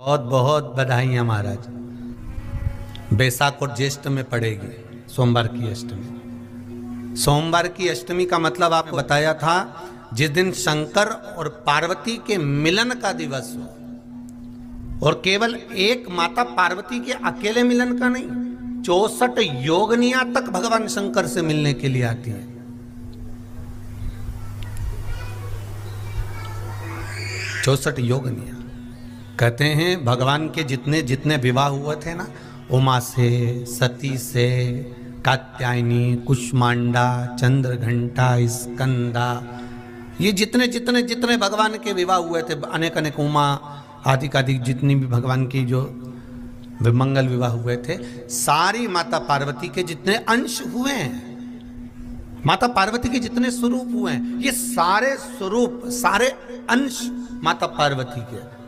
बहुत बहुत बधाइयाँ महाराज। बैसाख और ज्येष्ठ में पड़ेगी सोमवार की अष्टमी। सोमवार की अष्टमी का मतलब आपको बताया था जिस दिन शंकर और पार्वती के मिलन का दिवस हो, और केवल एक माता पार्वती के अकेले मिलन का नहीं, 64 योगनियां तक भगवान शंकर से मिलने के लिए आती हैं। चौसठ योगनियां कहते हैं भगवान के जितने जितने विवाह हुए थे ना, उमा से, सती से, कात्यायनी, कुष्मांडा, चंद्रघंटा, स्कंदा, ये जितने जितने जितने भगवान के विवाह हुए थे, अनेक अनेक उमा आदि जितनी भी भगवान की जो विमंगल विवाह हुए थे, सारी माता पार्वती के जितने अंश हुए हैं, माता पार्वती के जितने स्वरूप हुए हैं, ये सारे स्वरूप सारे अंश माता पार्वती के।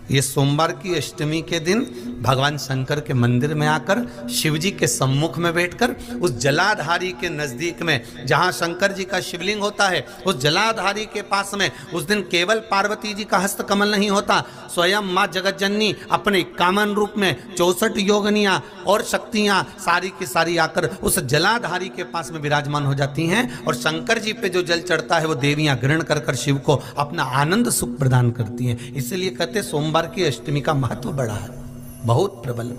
ये सोमवार की अष्टमी के दिन भगवान शंकर के मंदिर में आकर शिव जी के सम्मुख में बैठकर उस जलाधारी के नजदीक में, जहां शंकर जी का शिवलिंग होता है, उस जलाधारी के पास में उस दिन केवल पार्वती जी का हस्त कमल नहीं होता, स्वयं माँ जगतजननी अपने कामन रूप में 64 योगनियां और शक्तियां सारी की सारी आकर उस जलाधारी के पास में विराजमान हो जाती हैं, और शंकर जी पे जो जल चढ़ता है वो देवियां ग्रहण कर कर शिव को अपना आनंद सुख प्रदान करती हैं। इसलिए कहते सोमवार की अष्टमी का महत्व बड़ा है, बहुत प्रबल।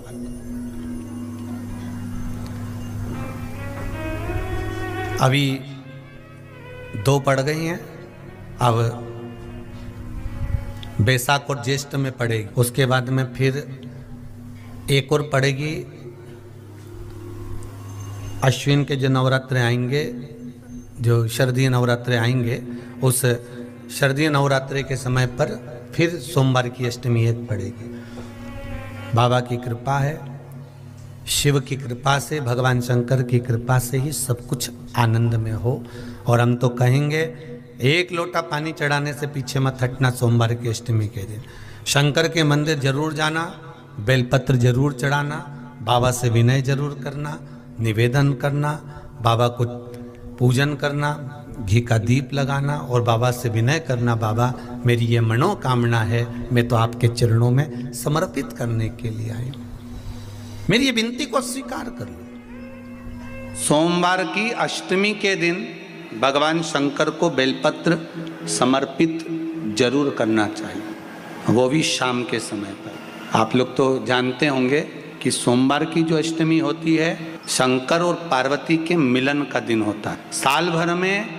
अभी 2 पड़ गई हैं, अब बैसाख और ज्येष्ठ में पड़ेगी, उसके बाद में फिर एक और पड़ेगी। अश्विन के जो नवरात्र आएंगे, जो शारदीय नवरात्र आएंगे, उस शारदीय नवरात्रि के समय पर फिर सोमवार की अष्टमी एक पड़ेगी। बाबा की कृपा है, शिव की कृपा से, भगवान शंकर की कृपा से ही सब कुछ आनंद में हो। और हम तो कहेंगे एक लोटा पानी चढ़ाने से पीछे मत हटना। सोमवार की अष्टमी के दिन शंकर के मंदिर जरूर जाना, बेलपत्र जरूर चढ़ाना, बाबा से विनय जरूर करना, निवेदन करना, बाबा को पूजन करना, घी का दीप लगाना और बाबा से विनय करना, बाबा मेरी ये मनोकामना है, मैं तो आपके चरणों में समर्पित करने के लिए आई, मेरी ये विनती को स्वीकार कर लो। सोमवार की अष्टमी के दिन भगवान शंकर को बेलपत्र समर्पित जरूर करना चाहिए, वो भी शाम के समय पर। आप लोग तो जानते होंगे कि सोमवार की जो अष्टमी होती है, शंकर और पार्वती के मिलन का दिन होता है। साल भर में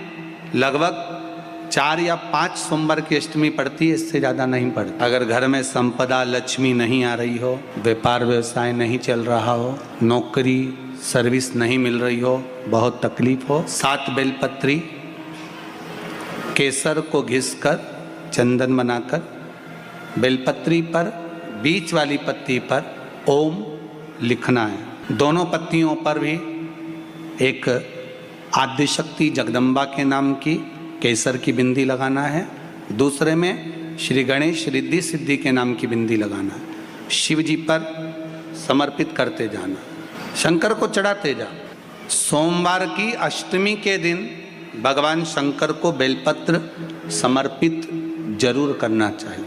लगभग 4 या 5 सोमवार की अष्टमी पड़ती है, इससे ज़्यादा नहीं पड़ती। अगर घर में संपदा लक्ष्मी नहीं आ रही हो, व्यापार व्यवसाय नहीं चल रहा हो, नौकरी सर्विस नहीं मिल रही हो, बहुत तकलीफ हो, 7 बेलपत्री केसर को घिसकर चंदन बनाकर बेलपत्री पर बीच वाली पत्ती पर ओम लिखना है। दोनों पत्तियों पर भी एक आद्यशक्ति जगदम्बा के नाम की केसर की बिंदी लगाना है, दूसरे में श्री गणेश रिद्धि सिद्धि के नाम की बिंदी लगाना है। शिव जी पर समर्पित करते जाना, शंकर को चढ़ाते जा। सोमवार की अष्टमी के दिन भगवान शंकर को बेलपत्र समर्पित जरूर करना चाहिए,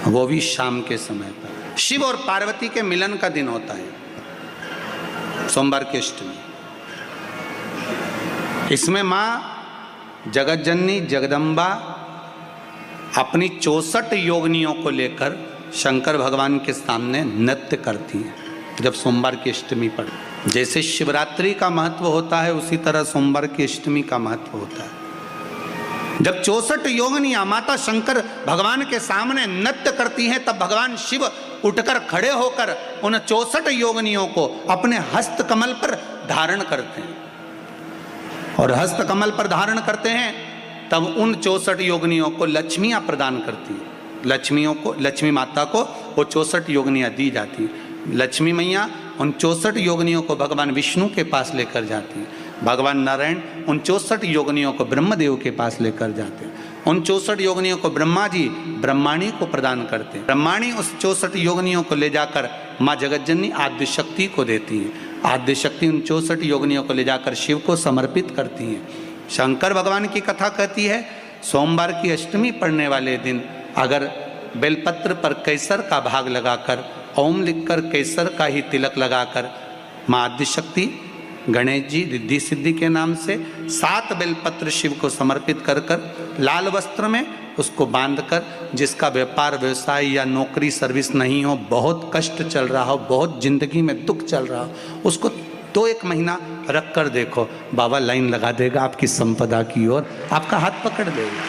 वो भी शाम के समय पर। शिव और पार्वती के मिलन का दिन होता है सोमवार की अष्टमी। इसमें माँ जगतजननी जगदम्बा अपनी 64 योगनियों को लेकर शंकर भगवान के सामने नृत्य करती हैं जब सोमवार की अष्टमी पर। जैसे शिवरात्रि का महत्व होता है, उसी तरह सोमवार की अष्टमी का महत्व होता है। जब 64 योगनियां माता शंकर भगवान के सामने नृत्य करती हैं, तब भगवान शिव उठकर खड़े होकर उन 64 योगनियों को अपने हस्त कमल पर धारण करते हैं, और हस्त कमल पर धारण करते हैं, तब उन 64 योगनियों को लक्ष्मियां प्रदान करती हैं। लक्ष्मियों को, लक्ष्मी माता को वो 64 योगनियां दी जाती हैं। लक्ष्मी मैया उन 64 योगनियों को भगवान विष्णु के पास लेकर जाती हैं। भगवान नारायण उन 64 योगनियों को ब्रह्मदेव के पास लेकर जाते हैं। उन 64 योगनियों को ब्रह्मा जी ब्रह्माणी को प्रदान करते हैं। ब्रह्माणी उस 64 योगनियों को ले जाकर माँ जगतजननी आद्य शक्ति को देती हैं। आद्य शक्ति उन 64 योगनियों को ले जाकर शिव को समर्पित करती हैं। शंकर भगवान की कथा कहती है, सोमवार की अष्टमी पड़ने वाले दिन अगर बेलपत्र पर केसर का भाग लगाकर, ओम लिखकर केसर का ही तिलक लगाकर माँ आदिशक्ति गणेश जी रिद्धि सिद्धि के नाम से 7 बेलपत्र शिव को समर्पित कर कर लाल वस्त्र में उसको बांधकर, जिसका व्यापार व्यवसाय या नौकरी सर्विस नहीं हो, बहुत कष्ट चल रहा हो, बहुत जिंदगी में दुख चल रहा हो, उसको 2-1 महीना रख कर देखो, बाबा लाइन लगा देगा आपकी संपदा की ओर, आपका हाथ पकड़ देगा।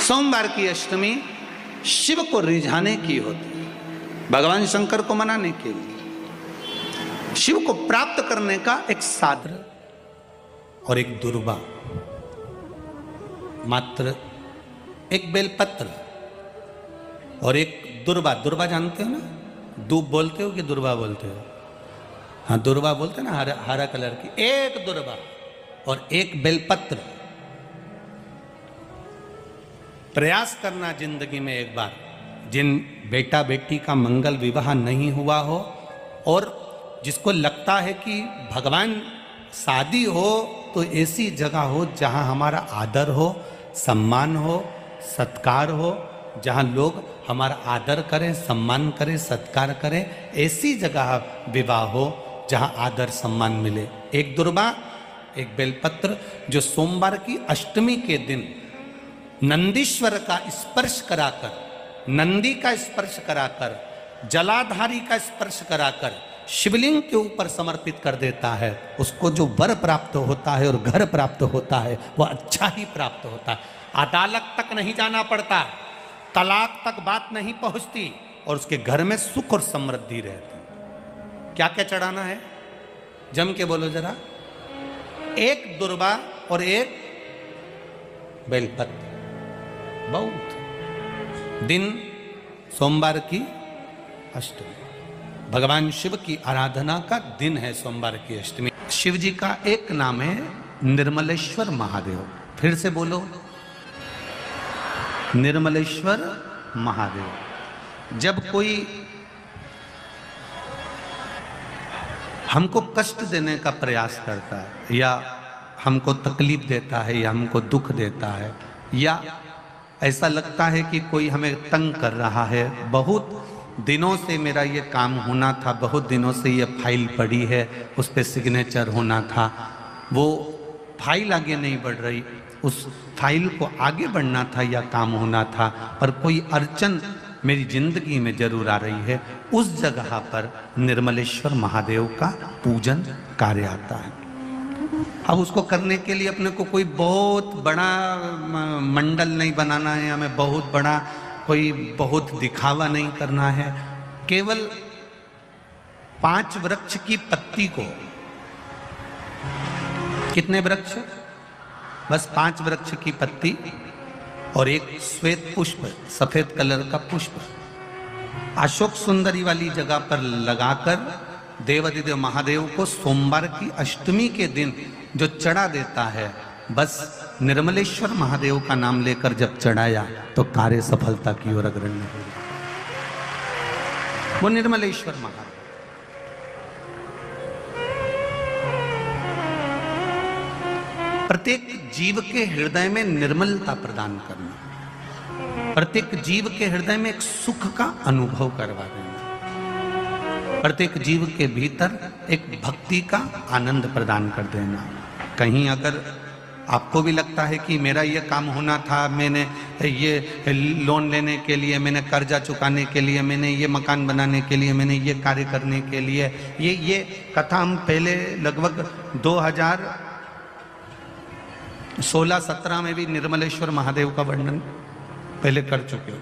सोमवार की अष्टमी शिव को रिझाने की होती है, भगवान शंकर को मनाने के लिए, शिव को प्राप्त करने का एक साधन और एक दुर्बा। मात्र एक बेलपत्र और एक दुर्बा। दुर्बा जानते हो ना, दूब बोलते हो कि दुर्बा बोलते हो? हाँ, दुर्बा बोलते हैं ना, हरा कलर की। एक दुर्बा और एक बेलपत्र। प्रयास करना जिंदगी में एक बार, जिन बेटा बेटी का मंगल विवाह नहीं हुआ हो और जिसको लगता है कि भगवान शादी हो तो ऐसी जगह हो जहां हमारा आदर हो, सम्मान हो, सत्कार हो, जहां लोग हमारा आदर करें, सम्मान करें, सत्कार करें, ऐसी जगह विवाह हो जहां आदर सम्मान मिले। एक दुर्बा, एक बेलपत्र, जो सोमवार की अष्टमी के दिन नंदीश्वर का स्पर्श कराकर, नंदी का स्पर्श कराकर, जलाधारी का स्पर्श कराकर शिवलिंग के ऊपर समर्पित कर देता है, उसको जो वर प्राप्त होता है और घर प्राप्त होता है वह अच्छा ही प्राप्त होता है। अदालत तक नहीं जाना पड़ता, तलाक तक बात नहीं पहुंचती और उसके घर में सुख और समृद्धि रहती। क्या क्या चढ़ाना है? जम के बोलो जरा। एक दुर्बा और एक बेलपत्र। बहुत दिन सोमवार की अष्टमी, भगवान शिव की आराधना का दिन है सोमवार की अष्टमी। शिव जी का एक नाम है निर्मलेश्वर महादेव। फिर से बोलो, निर्मलेश्वर महादेव। जब कोई हमको कष्ट देने का प्रयास करता है या हमको तकलीफ देता है या हमको दुख देता है या ऐसा लगता है कि कोई हमें तंग कर रहा है, बहुत दिनों से मेरा ये काम होना था, बहुत दिनों से ये फाइल पड़ी है, उस पर सिग्नेचर होना था, वो फाइल आगे नहीं बढ़ रही, उस फाइल को आगे बढ़ना था या काम होना था, पर कोई अड़चन मेरी जिंदगी में जरूर आ रही है, उस जगह पर निर्मलेश्वर महादेव का पूजन कार्य आता है। अब उसको करने के लिए अपने को कोई बहुत बड़ा मंडल नहीं बनाना है, हमें बहुत बड़ा कोई बहुत दिखावा नहीं करना है। केवल 5 वृक्ष की पत्ती को, कितने वृक्ष? बस 5 वृक्ष की पत्ती और एक श्वेत पुष्प, सफेद कलर का पुष्प अशोक सुंदरी वाली जगह पर लगाकर देवाधिदेव महादेव को सोमवार की अष्टमी के दिन जो चढ़ा देता है, बस निर्मलेश्वर महादेव का नाम लेकर जब चढ़ाया तो कार्य सफलता की ओर अग्रणी हो गया। वो निर्मलेश्वर महादेव। प्रत्येक जीव के हृदय में निर्मलता प्रदान करना, प्रत्येक जीव के हृदय में एक सुख का अनुभव करवा देना, प्रत्येक जीव के भीतर एक भक्ति का आनंद प्रदान कर देना। कहीं अगर आपको भी लगता है कि मेरा ये काम होना था, मैंने ये लोन लेने के लिए, मैंने कर्जा चुकाने के लिए, मैंने ये मकान बनाने के लिए, मैंने ये कार्य करने के लिए, ये कथा हम पहले लगभग 2016-17 में भी निर्मलेश्वर महादेव का वर्णन पहले कर चुके हो।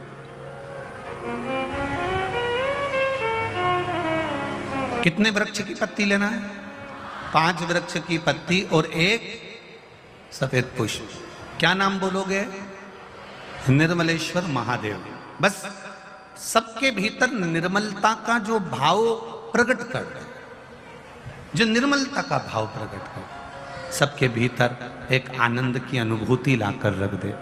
कितने वृक्ष की पत्ती लेना है? 5 वृक्ष की पत्ती और एक सफेद पुष्प। क्या नाम बोलोगे? निर्मलेश्वर महादेव। बस सबके भीतर निर्मलता का जो भाव प्रकट कर दे, जो निर्मलता का भाव प्रकट कर, सबके भीतर एक आनंद की अनुभूति लाकर रख दे,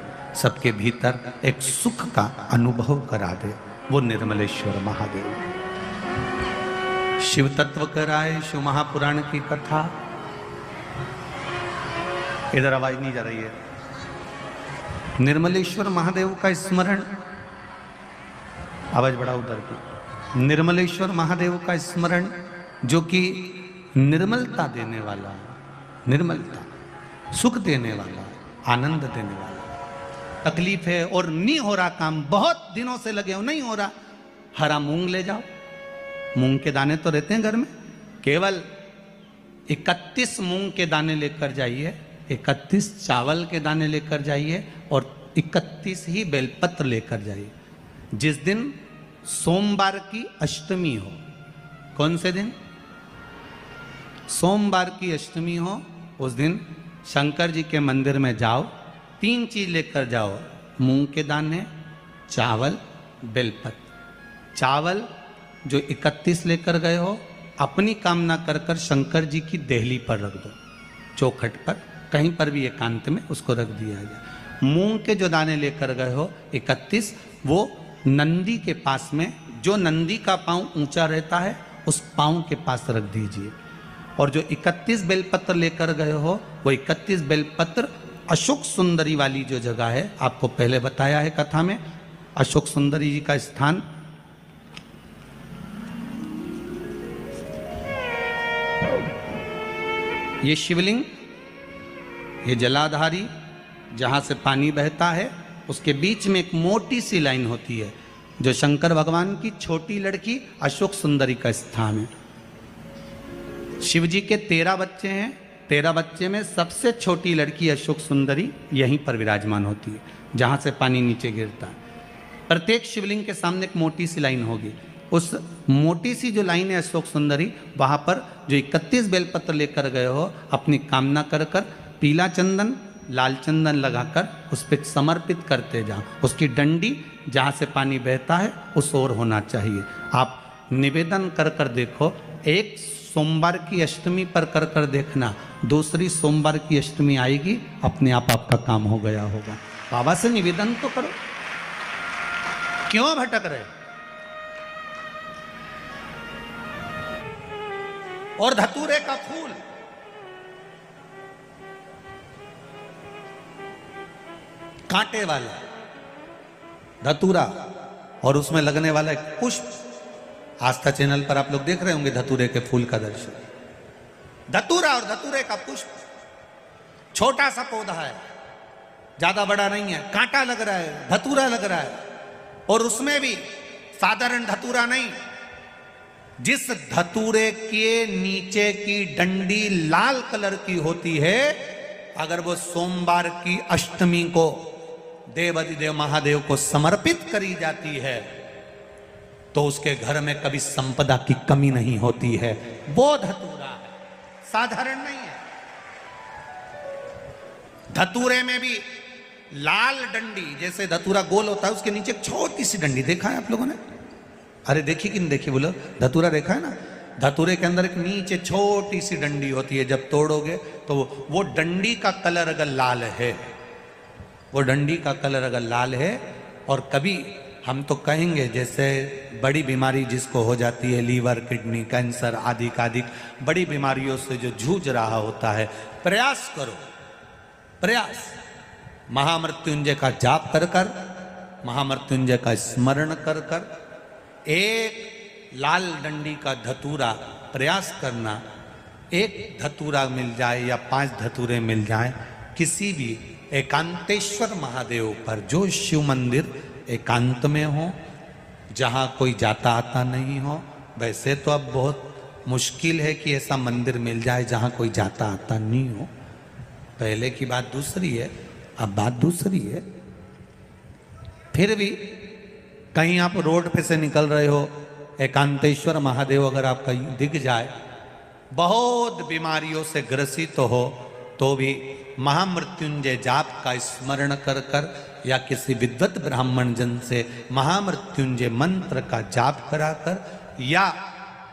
सबके भीतर एक सुख का अनुभव करा दे, वो निर्मलेश्वर महादेव। शिव तत्व कराए शिव महापुराण की कथा। इधर आवाज नहीं जा रही है। निर्मलेश्वर महादेव का स्मरण आवाज बढ़ा उधर की। निर्मलेश्वर महादेव का स्मरण, जो कि निर्मलता देने वाला, निर्मलता, सुख देने वाला, आनंद देने वाला। तकलीफ है और नहीं हो रहा काम, बहुत दिनों से लगे हो, नहीं हो रहा, हरा मूंग ले जाओ। मूंग के दाने तो रहते हैं घर में, केवल 31 मूंग के दाने लेकर जाइए, 31 चावल के दाने लेकर जाइए और 31 ही बेलपत्र लेकर जाइए। जिस दिन सोमवार की अष्टमी हो, कौन से दिन? सोमवार की अष्टमी हो, उस दिन शंकर जी के मंदिर में जाओ, 3 चीज लेकर जाओ, मूंग के दाने, चावल, बेलपत्र। चावल जो 31 लेकर गए हो, अपनी कामना कर कर शंकर जी की देहली पर रख दो, चौखट पर, कहीं पर भी एकांत में उसको रख दिया जाए। मूंग के जो दाने लेकर गए हो 31, वो नंदी के पास में, जो नंदी का पांव ऊंचा रहता है उस पांव के पास रख दीजिए। और जो 31 बेलपत्र लेकर गए हो, वो 31 बेलपत्र अशोक सुंदरी वाली जो जगह है, आपको पहले बताया है कथा में, अशोक सुंदरी जी का स्थान ये शिवलिंग, ये जलाधारी जहाँ से पानी बहता है, उसके बीच में एक मोटी सी लाइन होती है, जो शंकर भगवान की छोटी लड़की अशोक सुंदरी का स्थान है। शिव जी के 13 बच्चे हैं, 13 बच्चे में सबसे छोटी लड़की अशोक सुंदरी यहीं पर विराजमान होती है, जहाँ से पानी नीचे गिरता है। प्रत्येक शिवलिंग के सामने एक मोटी सी लाइन होगी, उस मोटी सी जो लाइन है अशोक सुंदरी, वहाँ पर जो 31 बेलपत्र लेकर गए हो, अपनी कामना कर कर पीला चंदन, लाल चंदन लगाकर उस पर समर्पित करते जाओ। उसकी डंडी जहाँ से पानी बहता है उस ओर होना चाहिए। आप निवेदन कर कर देखो, एक सोमवार की अष्टमी पर कर कर देखना, दूसरी सोमवार की अष्टमी आएगी, अपने आप आपका काम हो गया होगा। बाबा से निवेदन तो करो, क्यों भटक रहे? और धतूरे का फूल, कांटे वाला धतूरा, और उसमें लगने वाला एक पुष्प, आस्था चैनल पर आप लोग देख रहे होंगे धतूरे के फूल का दर्शन। धतूरा और धतूरे का पुष्प, छोटा सा पौधा है, ज्यादा बड़ा नहीं है, कांटा लग रहा है, धतूरा लग रहा है, और उसमें भी साधारण धतूरा नहीं, जिस धतूरे के नीचे की डंडी लाल कलर की होती है, अगर वो सोमवार की अष्टमी को देवाधिदेव महादेव को समर्पित करी जाती है, तो उसके घर में कभी संपदा की कमी नहीं होती है। वो धतूरा है, साधारण नहीं है। धतूरे में भी लाल डंडी, जैसे धतूरा गोल होता है, उसके नीचे एक छोटी सी डंडी, देखा है आप लोगों ने? अरे देखी कि नहीं देखी बोलो? धतूरा देखा है ना? धतूरे के अंदर एक नीचे छोटी सी डंडी होती है, जब तोड़ोगे तो वो डंडी का कलर अगर लाल है, वो डंडी का कलर अगर लाल है, और कभी हम तो कहेंगे जैसे बड़ी बीमारी जिसको हो जाती है, लीवर, किडनी, कैंसर आदि आदि बड़ी बीमारियों से जो जूझ रहा होता है, प्रयास करो, प्रयास, महामृत्युंजय का जाप कर कर, महामृत्युंजय का स्मरण कर कर, एक लाल डंडी का धतूरा प्रयास करना, एक धतूरा मिल जाए या 5 धतूरे मिल जाए, किसी भी एकांतेश्वर महादेव पर, जो शिव मंदिर एकांत में हो, जहाँ कोई जाता आता नहीं हो। वैसे तो अब बहुत मुश्किल है कि ऐसा मंदिर मिल जाए जहाँ कोई जाता आता नहीं हो, पहले की बात दूसरी है, अब बात दूसरी है। फिर भी कहीं आप रोड पे से निकल रहे हो, एकांतेश्वर महादेव अगर आपका दिख जाए, बहुत बीमारियों से ग्रसित हो, तो भी महामृत्युंजय जाप का स्मरण कर कर या किसी विद्वत ब्राह्मण जन से महामृत्युंजय मंत्र का जाप कराकर, या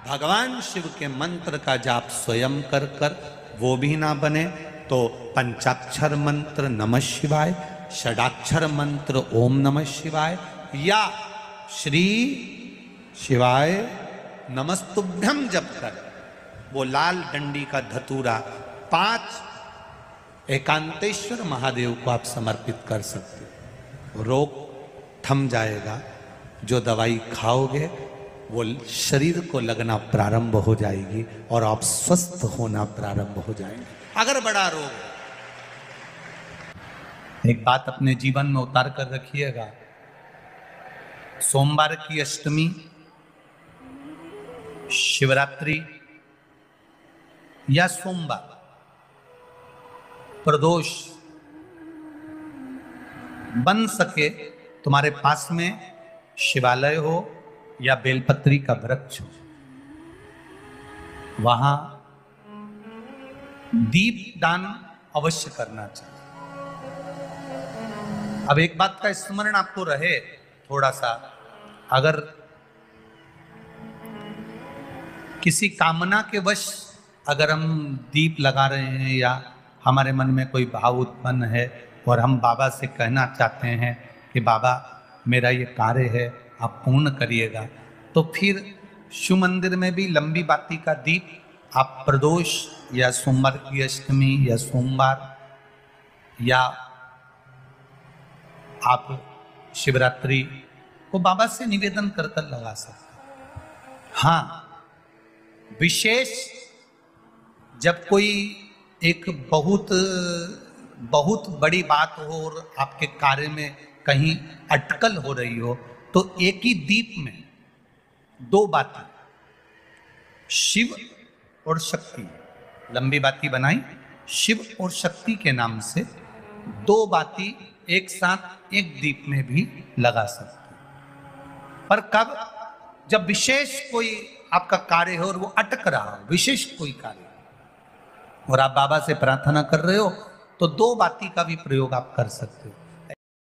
भगवान शिव के मंत्र का जाप स्वयं कर कर, वो भी ना बने तो पंचाक्षर मंत्र नमः शिवाय, षडाक्षर मंत्र ओम नमः शिवाय, या श्री शिवाय नमस्तुभ्यम जप कर वो लाल डंडी का धतूरा 5 एकांतेश्वर महादेव को आप समर्पित कर सकते हो। रोग थम जाएगा, जो दवाई खाओगे वो शरीर को लगना प्रारंभ हो जाएगी और आप स्वस्थ होना प्रारंभ हो जाएंगे। अगर बड़ा रोग, एक बात अपने जीवन में उतार कर रखिएगा, सोमवार की अष्टमी, शिवरात्रि या सोमवार, प्रदोष, बन सके तुम्हारे पास में शिवालय हो या बेलपत्री का वृक्ष हो, वहां दीप दान अवश्य करना चाहिए। अब एक बात का स्मरण आपको रहे थोड़ा सा, अगर किसी कामना के वश अगर हम दीप लगा रहे हैं या हमारे मन में कोई भाव उत्पन्न है और हम बाबा से कहना चाहते हैं कि बाबा मेरा ये कार्य है आप पूर्ण करिएगा, तो फिर शिव मंदिर में भी लंबी बाती का दीप आप प्रदोष या सोमवार की अष्टमी या सोमवार या आप शिवरात्रि को बाबा से निवेदन कर कर लगा सकते। हाँ, विशेष जब कोई एक बहुत बड़ी बात हो और आपके कार्य में कहीं अटकल हो रही हो, तो एक ही दीप में दो बातें, शिव और शक्ति, लंबी बाती बनाई, शिव और शक्ति के नाम से दो बाती एक साथ एक दीप में भी लगा सकते। पर कब? जब विशेष कोई आपका कार्य हो और वो अटक रहा हो, विशेष कोई कार्य, और आप बाबा से प्रार्थना कर रहे हो, तो दो बाती का भी प्रयोग आप कर सकते हो।